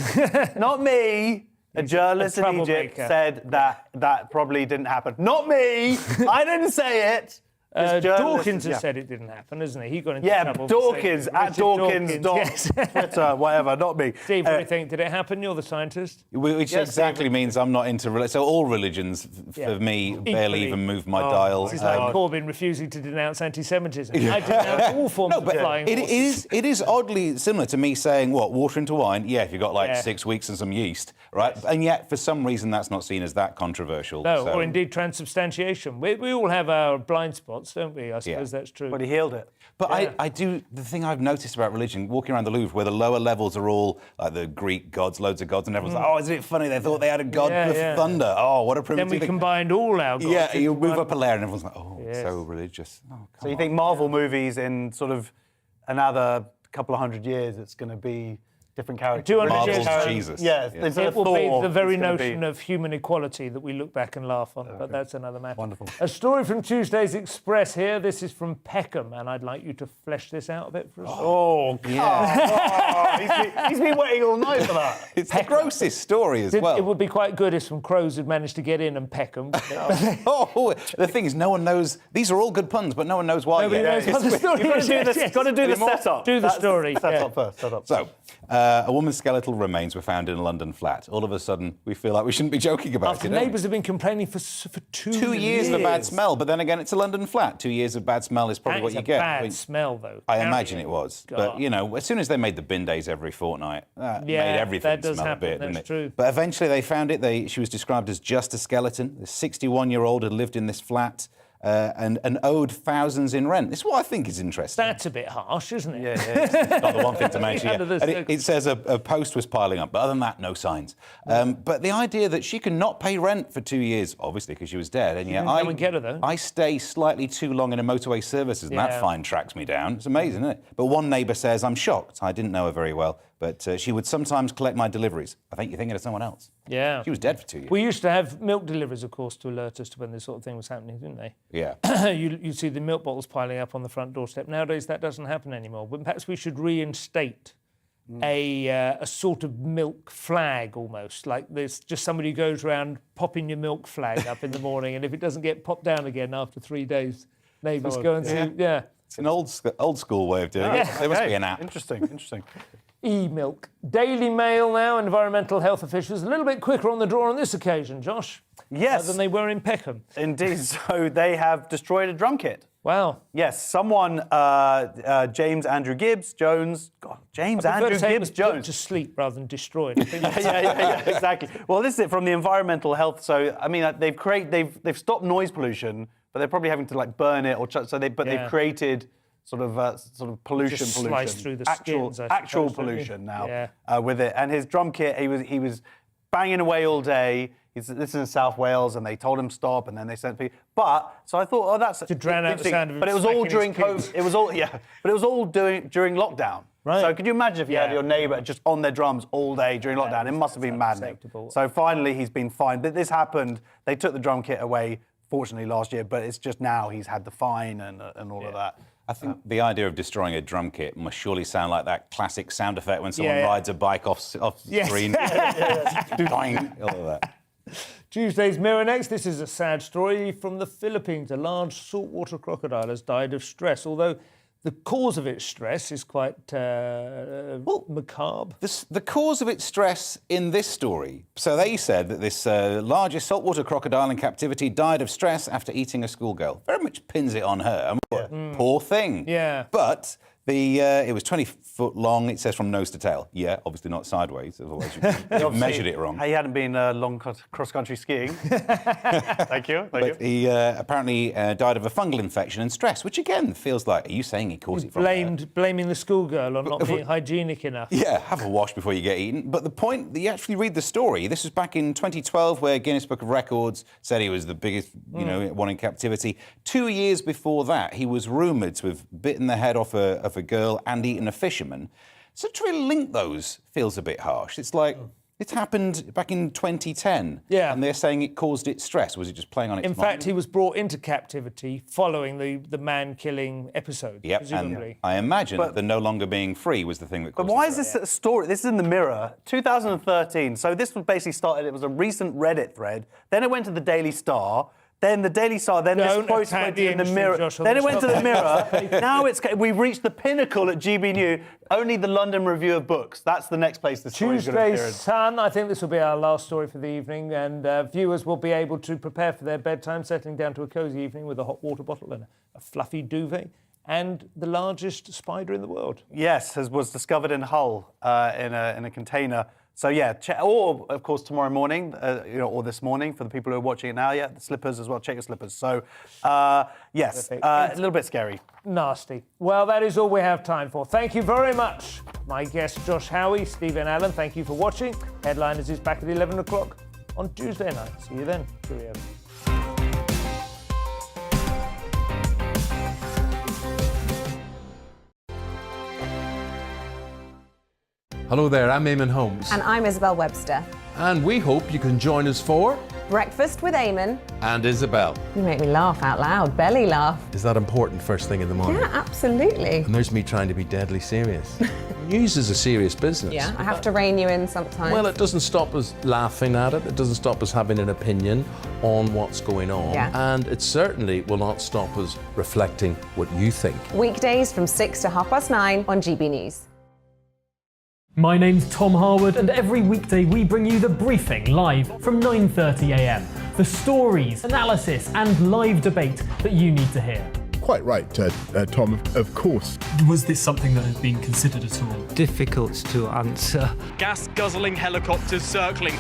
not me. A journalist in Egypt said that probably didn't happen. Not me. I didn't say it. Dawkins has said it didn't happen, hasn't he? He got into trouble. Dawkins, at Dawkins. Twitter, whatever, not me. Steve, what do you think? Did it happen? You're the scientist. Which exactly means I'm not into religion. So all religions, for me, barely even move my dial. This is like Corbyn refusing to denounce anti-Semitism. I denounce all forms of flying horses. It is oddly similar to me saying, water into wine? Yeah, if you've got 6 weeks and some yeast, right? Yes. And yet, for some reason, that's not seen as that controversial. No, or indeed transubstantiation. We all have our blind spots. shots, don't we? I suppose that's true. But he healed it. But I do, the thing I've noticed about religion, walking around the Louvre, where the lower levels are all like the Greek gods, loads of gods, and everyone's like, oh, isn't it funny? They thought they had a god with thunder. Oh, what a primitive Then we combined all our gods. Yeah, you move up a layer and everyone's like, oh, so religious. Oh, so you think Marvel movies in sort of another couple of 100 years, it's going to be different characters? 200 years. Jesus. Yeah, it will be the very notion of human equality that we look back and laugh on, but that's another matter. Wonderful. A story from Tuesday's Express here. This is from Peckham, and I'd like you to flesh this out a bit for us. Oh, yeah. He's been waiting all night for that. It's the grossest story as well. It would be quite good if some crows had managed to get in and peck them. The thing is, no one knows. These are all good puns, but no one knows why yet. You've got to do the setup. Do the story. Setup first. So, a woman's skeletal remains were found in a London flat. All of a sudden, we feel like we shouldn't be joking about After it. neighbours have been complaining for 2 years of a bad smell, but then again, it's a London flat. 2 years of bad smell is probably what you get. Bad smell, though. I imagine it was. God. But, you know, as soon as they made the bin days every fortnight, that made everything that does smell happen. a bit, didn't That's it? true. But eventually they found it. She was described as just a skeleton. The 61-year-old had lived in this flat and owed thousands in rent. This is what I think is interesting. That's a bit harsh, isn't it? Yeah. Not the one thing to mention. And it says a post was piling up, but other than that, no signs. But the idea that she could not pay rent for 2 years, obviously because she was dead, and yet I stay slightly too long in a motorway services, and that fine tracks me down. It's amazing, isn't it? But one neighbour says, I'm shocked. I didn't know her very well, but she would sometimes collect my deliveries. I think you're thinking of someone else. Yeah. She was dead for 2 years. We used to have milk deliveries, of course, to alert us to when this sort of thing was happening, didn't they? Yeah. You see the milk bottles piling up on the front doorstep. Nowadays, that doesn't happen anymore. But perhaps we should reinstate a sort of milk flag almost. Like there's just somebody who goes around popping your milk flag up in the morning, and if it doesn't get popped down again after 3 days, neighbours go and see. Yeah. It's an old school way of doing it. There must be an app. Interesting. E-milk. Daily Mail now, environmental health officials, a little bit quicker on the draw on this occasion, Josh. Yes. Than they were in Peckham. Indeed. So they have destroyed a drum kit. Wow. Yes, someone, James Andrew Gibbs Jones. God, James Andrew Gibbs Jones. To sleep rather than destroyed. yeah, exactly. Well, this is it from the environmental health. So, I mean, they've stopped noise pollution, but they're probably having to like burn it or they've created sort of pollution. Slice through the actual pollution now with it. And his drum kit, he was banging away all day. This is in South Wales, and they told him stop, and then they sent people. But so I thought, oh, that's to drown out the sound of. But it was all during COVID. It was all but it was all during lockdown. Right. So could you imagine if you had your neighbour just on their drums all day during lockdown? It must have been maddening. So finally, he's been fined. But this happened. They took the drum kit away, fortunately, last year. But it's just now he's had the fine and all of that. I think the idea of destroying a drum kit must surely sound like that classic sound effect when someone rides a bike off screen. All of that. Tuesday's Mirror next. This is a sad story from the Philippines. A large saltwater crocodile has died of stress, although the cause of its stress is quite macabre. The cause of its stress in this story. So they said that this largest saltwater crocodile in captivity died of stress after eating a schoolgirl. Very much pins it on her. Poor thing. Yeah. But it was 20 foot long, it says, from nose to tail. Yeah, obviously not sideways, otherwise you've measured it wrong. He hadn't been long cross-country skiing. Thank you. He apparently died of a fungal infection and stress, which again feels like, are you saying he caused it from blaming the schoolgirl on not being hygienic enough. Yeah, have a wash before you get eaten. But the point, you actually read the story. This was back in 2012, where Guinness Book of Records said he was the biggest, one in captivity. 2 years before that, he was rumoured to have bitten the head off a girl and eaten a fisherman. So to really link those feels a bit harsh. It's like, it happened back in 2010. Yeah. And they're saying it caused it stress. Was it just playing on its mind? In fact, he was brought into captivity following the man-killing episode, presumably. And I imagine that the no longer being free was the thing that caused But why is this a story? This is in the Mirror, 2013. So this was basically started, it was a recent Reddit thread. Then it went to the Daily Star. Then the Daily Star, then this post went in the Mirror. Then it went to the Mirror. Now we've reached the pinnacle at GBNews. Only the London Review of Books. That's the next place the story's going to appear. Tuesday's Sun. I think this will be our last story for the evening, and viewers will be able to prepare for their bedtime, settling down to a cosy evening with a hot water bottle and a fluffy duvet, and the largest spider in the world. Yes, was discovered in Hull in a container. So yeah, or of course tomorrow morning, or this morning for the people who are watching it now. Yeah, the slippers as well. Check your slippers. So yes, a little bit scary. Nasty. Well, that is all we have time for. Thank you very much. My guests, Josh Howie, Stephen Allen, thank you for watching. Headliners is back at 11 o'clock on Tuesday night. See you then. Cheerio. Hello there, I'm Eamon Holmes. And I'm Isabel Webster. And we hope you can join us for Breakfast with Eamon. And Isabel. You make me laugh out loud, belly laugh. Is that important first thing in the morning? Yeah, absolutely. And there's me trying to be deadly serious. News is a serious business. Yeah, I have to rein you in sometimes. Well, it doesn't stop us laughing at it. It doesn't stop us having an opinion on what's going on. Yeah. And it certainly will not stop us reflecting what you think. Weekdays from 6 to 9:30 on GB News. My name's Tom Harwood, and every weekday we bring you The Briefing live from 9:30 a.m. The stories, analysis and live debate that you need to hear. Quite right, Tom, of course. Was this something that had been considered at all? Difficult to answer. Gas-guzzling helicopters circling.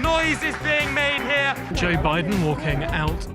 Noise is being made here. Joe Biden walking out